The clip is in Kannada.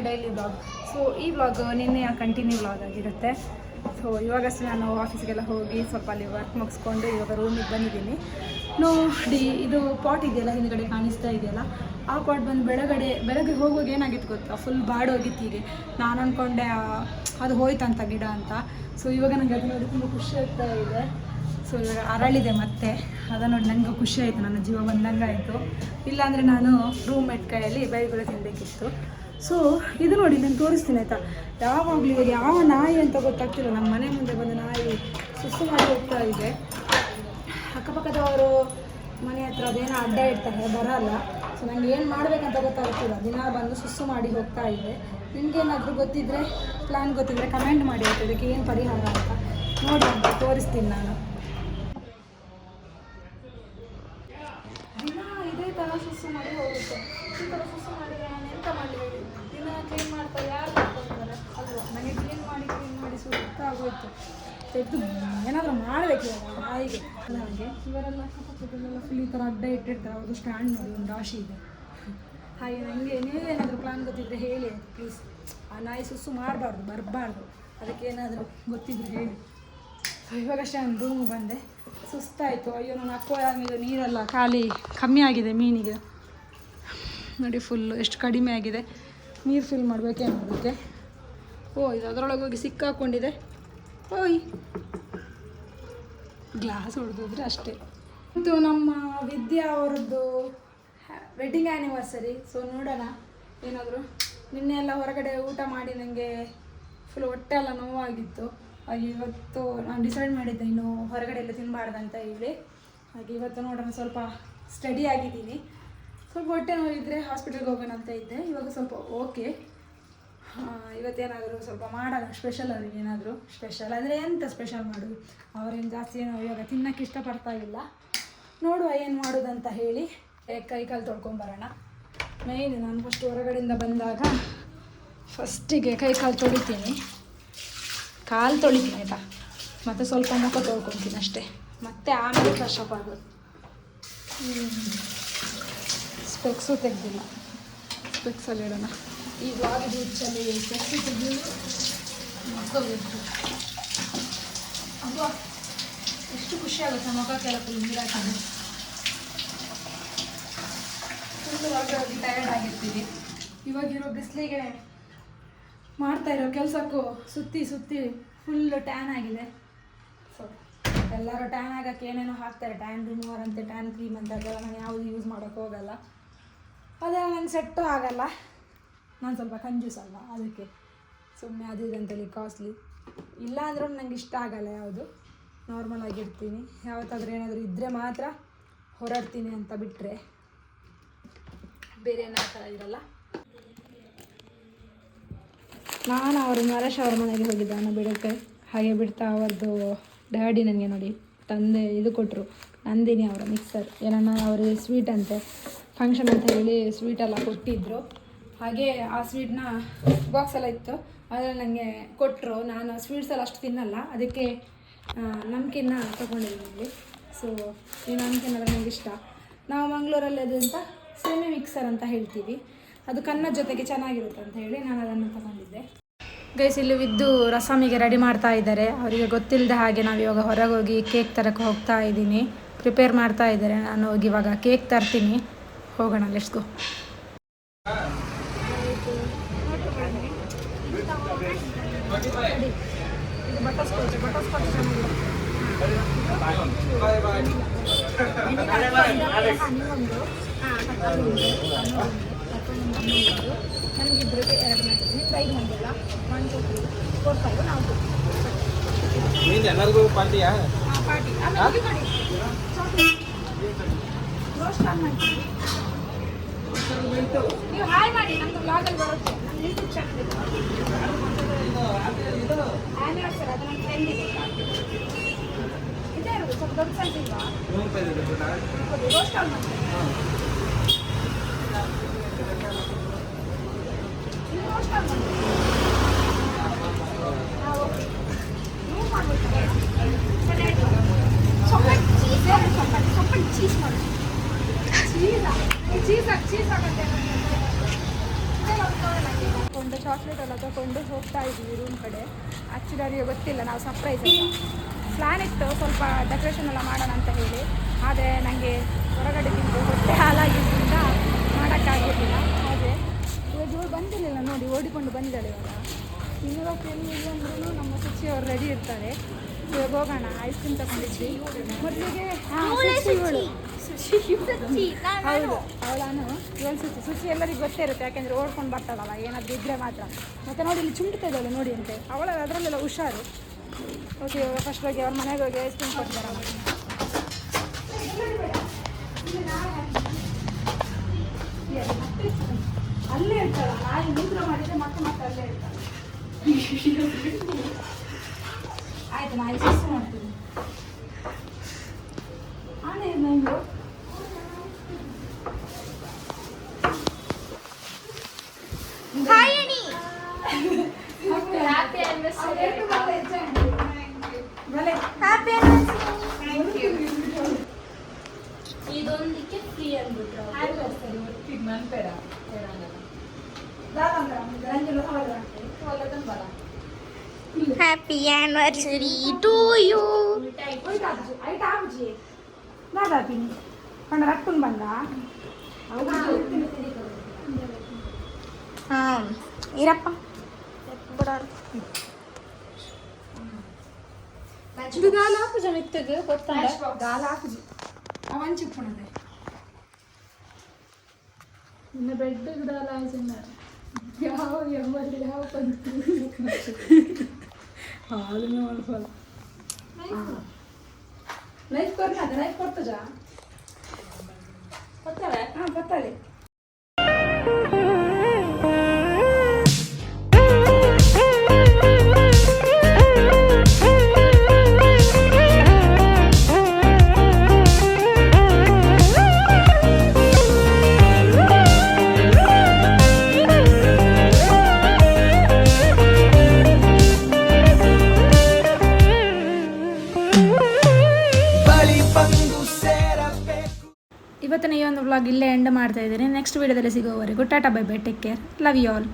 Daily vlog. ಸೊ ಈ ವ್ಲಾಗ್ ನಿನ್ನೆಯ ಕಂಟಿನ್ಯೂ ವ್ಲಾಗ್ ಆಗಿರುತ್ತೆ. ಸೊ ಇವಾಗಷ್ಟೇ ನಾನು ಆಫೀಸ್ಗೆಲ್ಲ ಹೋಗಿ ಸ್ವಲ್ಪ ಅಲ್ಲಿ ವರ್ಕ್ ಮುಗಿಸ್ಕೊಂಡು ಇವಾಗ ರೂಮಿಗೆ ಬಂದಿದ್ದೀನಿ. ನೋಡಿ ಇದು ಪಾಟ್ ಇದೆಯಲ್ಲ ಹಿಂದ್ಗಡೆ ಕಾಣಿಸ್ತಾ ಇದೆಯಲ್ಲ, ಆ ಪಾಟ್ ಬಂದು ಬೆಳಗ್ಗೆ ಹೋಗುವಾಗ ಏನಾಗಿತ್ತು ಗೊತ್ತಾ, ಫುಲ್ ಬಾಡೋಗಿತ್ತು. ಹೀಗೆ ನಾನು ಅಂದ್ಕೊಂಡೆ ಅದು ಹೋಯ್ತಂತ ಗಿಡ ಅಂತ. ಸೊ ಇವಾಗ ನನಗೆ ಅದು ನೋಡಿ ತುಂಬ ಖುಷಿ ಆಗ್ತಾ ಇದೆ. ಸೊ ಇವಾಗ ಅರಳಿದೆ ಮತ್ತೆ, ಅದನ್ನು ನೋಡಿ ನನಗೂ ಖುಷಿ ಆಯಿತು, ನನ್ನ ಜೀವ ಬಂದಂಗೆ ಆಯಿತು. ಇಲ್ಲಾಂದರೆ ನಾನು ರೂಮ್ಮೇಟ್ ಕೈಯಲ್ಲಿ ಬೈಗುಳ ತಿನ್ನಬೇಕಿತ್ತು. ಸೊ ಇದು ನೋಡಿ ನಾನು ತೋರಿಸ್ತೀನಿ ಆಯಿತಾ. ಯಾವಾಗಲೂ ಇವಾಗ ಯಾವ ನಾಯಿ ಅಂತ ಗೊತ್ತಾಗ್ತಿಲ್ಲ, ನಮ್ಮ ಮನೆ ಮುಂದೆ ಬಂದು ನಾಯಿ ಸುಸ್ಸು ಮಾಡಿ ಹೋಗ್ತಾ ಇದೆ. ಅಕ್ಕಪಕ್ಕದವರು ಮನೆ ಹತ್ರ ಅದೇನೋ ಅಡ್ಡ ಇಡ್ತಾರೆ, ಬರಲ್ಲ. ಸೊ ನನಗೆ ಏನು ಮಾಡಬೇಕಂತ ಗೊತ್ತಾಗ್ತಿಲ್ಲ, ದಿನ ಬಂದು ಸುಸ್ಸು ಮಾಡಿ ಹೋಗ್ತಾ ಇದೆ. ನಿಮಗೇನಾದರೂ ಗೊತ್ತಿದ್ದರೆ, ಪ್ಲ್ಯಾನ್ ಗೊತ್ತಿದ್ದರೆ ಕಮೆಂಟ್ ಮಾಡಿ ಆಯ್ತು, ಇದಕ್ಕೆ ಏನು ಪರಿಹಾರ ಅಂತ ನೋಡಿ ಅಂತ ತೋರಿಸ್ತೀನಿ ನಾನು. ದಿನ ಇದೇ ಥರ ಸುಸ್ಸು ಮಾಡಿ ಹೋಗುತ್ತೆ. ಈ ಥರ ಸುಸ್ಸು ಮಾಡಿದರೆ ನಾನು ಎಂತ ಮಾಡಲಿ? ದಿನ ಕ್ಲೀನ್ ಮಾಡ್ತಾರೆ, ಯಾರು ಮಾಡ್ಕೊಳ್ತಾರೆ ಅಲ್ವಾ? ನನಗೆ ಕ್ಲೀನ್ ಮಾಡಿ ಸುತ್ತಾಗೋಯ್ತು. ತೆಗೆದು ಏನಾದರೂ ಮಾಡಬೇಕು ಇವಾಗ ನಾಯಿಗೆ. ಹಾಗೆ ಇವರೆಲ್ಲ ಅಕ್ಕಪಕ್ಕದಲ್ಲೆಲ್ಲ ಫುಲ್ ಈ ಥರ ಅಡ್ಡ ಇಟ್ಟಿರ್ತಾರೆ, ಅವ್ರದ್ದು ಸ್ಟ್ಯಾಂಡ್ ನೋಡಿ ಒಂದು ರಾಶಿ ಇದೆ. ಹಾಗೆ ನನಗೆ ನೀವೇನಾದರೂ ಪ್ಲ್ಯಾನ್ ಗೊತ್ತಿದ್ದರೆ ಹೇಳಿ ಪ್ಲೀಸ್. ಆ ನಾಯಿ ಸುಸ್ಸು ಬರಬಾರ್ದು. ಅದಕ್ಕೆ ಏನಾದರೂ ಗೊತ್ತಿದ್ರೆ ಹೇಳಿ. ಇವಾಗಷ್ಟೇ ನಾನು ರೂಮಿಗೆ ಬಂದೆ, ಸುಸ್ತಾಯಿತು. ಅಯ್ಯೋ ನಾನು ಅಕ್ವಾರಿಯಮ್ಮಿದು ನೀರೆಲ್ಲ ಕಮ್ಮಿ ಆಗಿದೆ ಮೀನಿಗೆ ನೋಡಿ, ಫುಲ್ಲು ಎಷ್ಟು ಕಡಿಮೆ ಆಗಿದೆ. ನೀರು ಫಿಲ್ ಮಾಡಬೇಕೇನು ಅದಕ್ಕೆ? ಇದು ಅದರೊಳಗೆ ಹೋಗಿ ಸಿಕ್ಕಾಕೊಂಡಿದೆ. ಗ್ಲಾಸ್ ಹೊಡೆದಿದ್ರೆ ಅಷ್ಟೇ. ಇದು ನಮ್ಮ ವಿದ್ಯಾ ಅವರದ್ದು ವೆಡ್ಡಿಂಗ್ ಆ್ಯನಿವರ್ಸರಿ. ಸೊ ನೋಡೋಣ ಏನಾದರೂ. ನಿನ್ನೆ ಎಲ್ಲ ಹೊರಗಡೆ ಊಟ ಮಾಡಿ ನನಗೆ ಫುಲ್ ಹೊಟ್ಟೆ ಎಲ್ಲ ನೋವಾಗಿತ್ತು. ಹಾಗೆ ಇವತ್ತು ನಾನು ಡಿಸೈಡ್ ಮಾಡಿದ್ದೆ ಇನ್ನು ಹೊರಗಡೆ ಎಲ್ಲ ತಿನ್ನಬಾರ್ದಂತ ಹೇಳಿ. ಹಾಗೆ ಇವತ್ತು ನೋಡೋಣ, ಸ್ವಲ್ಪ ಸ್ಟಡಿ ಆಗಿದ್ದೀನಿ. ಸ್ವಲ್ಪ ಹೊಟ್ಟೆ ನೋವಿದ್ದರೆ ಹಾಸ್ಪಿಟಲ್ಗೆ ಹೋಗೋಣ ಅಂತ ಇದ್ದೆ. ಇವಾಗ ಸ್ವಲ್ಪ ಓಕೆ. ಇವತ್ತೇನಾದರೂ ಸ್ವಲ್ಪ ಮಾಡೋಣ ಸ್ಪೆಷಲ್. ಅವ್ರಿಗೆ ಏನಾದರೂ ಸ್ಪೆಷಲ್ ಅಂದರೆ ಎಂತ ಸ್ಪೆಷಲ್ ಮಾಡೋದು? ಅವರೇನು ಜಾಸ್ತಿ ಏನೋ ಇವಾಗ ತಿನ್ನೋಕ್ಕೆ ಇಷ್ಟಪಡ್ತಾ ಇಲ್ಲ. ನೋಡುವ ಏನು ಮಾಡೋದಂತ ಹೇಳಿ. ಕೈ ಕಾಲು ತೊಳ್ಕೊಂಬರೋಣ. ಮೇಯ್ನ್ ನಾನು ಫಸ್ಟ್ ಹೊರಗಡೆಯಿಂದ ಬಂದಾಗ ಫಸ್ಟಿಗೆ ಕೈ ಕಾಲು ತೊಳಿತೀನಿ ಆಯಿತಾ. ಮತ್ತು ಸ್ವಲ್ಪ ಮುಖ ತೊಳ್ಕೊತೀನಿ ಅಷ್ಟೇ. ಮತ್ತು ಆಮೇಲೆ ಫ್ರೆಶ್ ಅಪ್ ಆಗೋದು. ಸ್ಪೆಕ್ಸು ತೆಗೆದಿಲ್ಲ, ಸ್ಪೆಕ್ಸಲ್ಲಿ ಇಡೋಣ. ಈ ವ್ಲಾಗಿದು ಹುಚ್ಚಲ್ಲಿ ಸ್ಪೆಕ್ಸು ತೆಗೆದು ಮಕ್ಕಬೇಕು. ಅಬ್ಬಾ ಎಷ್ಟು ಖುಷಿ ಆಗುತ್ತೆ ಮುಖಕ್ಕೆಲ್ಲ ಫುಲ್ ನೀರಾಕಿ. ಫುಲ್ಲು ಹೋಗಿ ಟಯರ್ಡ್ ಆಗಿರ್ತೀವಿ. ಇವಾಗಿರೋ ಬಿಸಿಲಿಗೆ ಮಾಡ್ತಾಯಿರೋ ಕೆಲಸಕ್ಕೂ ಸುತ್ತಿ ಫುಲ್ಲು ಟ್ಯಾನ್ ಆಗಿದೆ. ಸೊ ಎಲ್ಲರೂ ಟ್ಯಾನ್ ಆಗೋಕ್ಕೆ ಏನೇನೋ ಹಾಕ್ತಾರೆ, ಟ್ಯಾನ್ ರಿಮೂವರ್ ಅಂತೆ, ಟ್ಯಾನ್ ಕ್ರೀಮ್ ಅಂತ. ಅದೆಲ್ಲ ನಾನು ಯಾವುದು ಯೂಸ್ ಮಾಡೋಕ್ಕೆ ಹೋಗಲ್ಲ, ಅದೆಲ್ಲ ನಂಗೆ ಸೆಟ್ಟು ಆಗಲ್ಲ. ನಾನು ಸ್ವಲ್ಪ ಕಂಜೂಸ್ ಅಲ್ಲ, ಅದಕ್ಕೆ ಸುಮ್ಮನೆ ಅದು ಇದಂತೇಳಿ ಕಾಸ್ಟ್ಲಿ ಇಲ್ಲ ಅಂದ್ರೂ ನಂಗೆ ಇಷ್ಟ ಆಗಲ್ಲ. ಯಾವುದು ನಾರ್ಮಲ್ ಆಗಿರ್ತೀನಿ. ಯಾವತ್ತಾದ್ರೂ ಏನಾದರೂ ಇದ್ದರೆ ಮಾತ್ರ ಹೊರಡ್ತೀನಿ ಅಂತ ಬಿಟ್ಟರೆ ಬೇರೆ ಏನೋ ಥರ ಇರಲ್ಲ. ನಾನು ನರೇಶ್ ಅವ್ರ ಮನೆಗೆ ಹೋಗಿದ್ದೆ ನಾನು ಬಿಡೋಕ್ಕೆ. ಹಾಗೆ ಬಿಡ್ತಾ ಅವ್ರದ್ದು ಡ್ಯಾಡಿ ನನಗೆ ನೋಡಿ ತಂದೆ ಇದು ಕೊಟ್ಟರು, ನಂದಿನಿ ಅವರ ಮಿಕ್ಸರ್. ಏನನ್ನ ಅವ್ರಿಗೆ ಸ್ವೀಟ್ ಅಂತೆ, ಫಂಕ್ಷನ್ ಅಂತ ಹೇಳಿ ಸ್ವೀಟೆಲ್ಲ ಕೊಟ್ಟಿದ್ದರು. ಹಾಗೆ ಆ ಸ್ವೀಟ್ನ ಬಾಕ್ಸ್ ಎಲ್ಲ ಇತ್ತು, ಅದರಲ್ಲಿ ನನಗೆ ಕೊಟ್ಟರು. ನಾನು ಸ್ವೀಟ್ಸ್ ಎಲ್ಲ ಅಷ್ಟು ತಿನ್ನಲ್ಲ, ಅದಕ್ಕೆ ನಮ್ಕಿನ್ನ ತೊಗೊಂಡಿದ್ದೀನಿ. ಸೊ ಈ ನಮ್ಕಿನ್ ಅಂದರೆ ನನಗೆ ಇಷ್ಟ. ನಾವು ಮಂಗಳೂರಲ್ಲಿ ಅದು ಅಂತ ಸೇಮಿ ಮಿಕ್ಸರ್ ಅಂತ ಹೇಳ್ತೀವಿ, ಅದು ಕನ್ನಡ ಜೊತೆಗೆ ಚೆನ್ನಾಗಿರುತ್ತೆ ಅಂತ ಹೇಳಿ ನಾನು ಅದನ್ನು ತಗೊಂಡಿದ್ದೆ. ಗೈಸ್ ಇಲ್ಲಿ ವಿದ್ದು ರಸಮಿಗೆ ರೆಡಿ ಮಾಡ್ತಾ ಇದ್ದಾರೆ. ಅವರಿಗೆ ಗೊತ್ತಿಲ್ಲದೆ ಹಾಗೆ ನಾವು ಇವಾಗ ಹೊರಗೆ ಹೋಗಿ ಕೇಕ್ ತರಕ್ಕೆ ಹೋಗ್ತಾ ಇದ್ದೀನಿ. ಪ್ರಿಪೇರ್ ಮಾಡ್ತಾ ಇದ್ದಾರೆ. ನಾನು ಹೋಗಿ ಇವಾಗ ಕೇಕ್ ತರ್ತೀನಿ. ಹೋಗೋಣ, ಲೆಟ್ಸ್ ಗೋ. ನಮಗಿಬ್ಬರಿಗೆ 2 ಮಾಡಿದ್ದೀನಿ. 5 ಮಂದಿಲ್ಲ, 1 2 3 4 5 ನಾವು ಎಲ್ಲರಿಗೂ ಪಾರ್ಟಿಯಾ? ಪಾರ್ಟಿ ಆಮೇಲೆ ಮಾಡಿ ರೋಸ್ಟ್ ಆನ್ ಮಾಡ್ತೀವಿ. ನೀವು ಹಾಯ್ ಮಾಡಿ, ನಮ್ಮದು ಬ್ಲಾಗಲ್ಲಿ ಬರುತ್ತೆ. ನಮ್ಮ ಯೂಟ್ಯೂಬ್ ಚಾನಲ್ ಇದೆ, ಆ್ಯನಿವರ್ಸರಿ. ಅದು ನನ್ನ ಫ್ರೆಂಡ್ ಇದೆ, ಇದೇ ಇರೋದು ಸ್ವಲ್ಪ ದೊಡ್ಡ ಸೈಜ್ ಇಲ್ವಾ? ರೋಸ್ಟ್ ಆನ್ ಮಾಡ್ತೀವಿ. ಚೀಸ್ ಆಗುತ್ತೆ. ತಗೊಂಡು ಚಾಕ್ಲೇಟ್ ಎಲ್ಲ ತಗೊಂಡು ಹೋಗ್ತಾ ಇದ್ದೀವಿ ರೂಮ್ ಕಡೆ. ಆ್ಯಕ್ಚುಲಿ ಅವರಿಗೆ ಗೊತ್ತಿಲ್ಲ ನಾವು ಸರ್ಪ್ರೈಸ್ ಅಂತ. ಪ್ಲ್ಯಾನ್ ಇತ್ತು ಸ್ವಲ್ಪ ಡೆಕೋರೇಷನ್ ಎಲ್ಲ ಮಾಡೋಣ ಅಂತ ಹೇಳಿ, ಆದರೆ ನನಗೆ ಹೊರಗಡೆ ತಿಂದು ಹೊಟ್ಟೆ ಹಾಲಾಗಿದ್ದರಿಂದ ಮಾಡೋಕ್ಕಾಗೋದಿಲ್ಲ. ಹಾಗೆ ಇವಾಗ ಇವಳು ಬಂದಿರಲಿಲ್ಲ ನೋಡಿ, ಓಡಿಕೊಂಡು ಬಂದಿದ್ದಾಳೆ. ಇವಾಗ ಎಲ್ಲಿ ಅಂದ್ರೂ ನಮ್ಮ ಸುಚಿಯವರು ರೆಡಿ ಇರ್ತಾರೆ. ಇವಾಗ ಹೋಗೋಣ, ಐಸ್ ಕ್ರೀಮ್ ತಗೊಂಡಿದ್ವಿ ಮೊದಲಿಗೆ. ಹೌದು, ಅವಳಾನು ಇವಳು ಸುಚಿ ಎಲ್ಲರಿಗೂ ಗೊತ್ತೇ ಇರುತ್ತೆ, ಯಾಕೆಂದರೆ ಓಡ್ಕೊಂಡು ಬರ್ತಾಳಲ್ಲ ಏನಾದರೂ ಇದ್ದರೆ ಮಾತ್ರ. ಮತ್ತು ನೋಡಿ ಇಲ್ಲಿ ಚುಂಟ್ತಾ ಇದ್ದಾಳೆ ನೋಡಿ ಅಂತೆ, ಅವಳ ಅದರಲ್ಲೆಲ್ಲ ಹುಷಾರು. ಓಕೆ, ಇವಾಗ ಫಸ್ಟ್ ಹೋಗಿ ಅವ್ರ ಮನೆಗೆ ಹೋಗಿ ಐಸ್ ಕ್ರೀಮ್ ಕೊಡ್ತಾರೆ. ಅಲ್ಲೇ ಇರ್ತಾಳ, ನಾನು ನಿಂತ್ರ ಮಾಡಿದರೆ ಮತ್ತೆ ಅಲ್ಲೇ ಇರ್ತಾಳೆ. ಆಯ್ತು, ನಾನು ಐಸ್ ಮಾಡ್ತೀನಿ. ಆನೆ ನಂಗೆ ಇದೊಂದಕ್ಕೆ ಫ್ರೀ ಅಂದ್ಬಿಟ್ರು. Happy anniversary to you. ರಕ್ಕನ್ ಬಂದ. ಹಾಂ ಇರಪ್ಪ ಇದು ದಾಲ್ ಹಾಪುಜ ಮೆತ್ತಗೆ ಗೊತ್ತಾಗ ದಾಲ್ ಹಾಪುಜಿ ಅವನ್ ಚಿಪ್ಪುಣದೆ ಇನ್ನು ಬೆಡ್ ದಾಲ್ ಆಯ್ಸಿನ ಯಾವ ಎಂಬಲ್ಲಿ ಯಾವ ಬಂತು ಹಾಲು ನೋಡ್ಬಲ್ಲ ನೈಫ್ ಕೊಡ್ತದೆ, ನೈಫ್ ಕೊಡ್ತಜಾ ಕೊಡ್ತಾಳೆ. ಹಾಂ ಕೊಡ್ತಾಳೆ. ಇವತ್ತಿನ ಈ ಒಂದು ವ್ಲಾಗ್ ಇಲ್ಲೇ ಎಂಡ್ ಮಾಡ್ತಾ ಇದ್ದೀನಿ. ನೆಕ್ಸ್ಟ್ ವೀಡಿಯೋದಲ್ಲಿ ಸಿಗೋವರೆಗೂ tata bye bye, take care, love you all.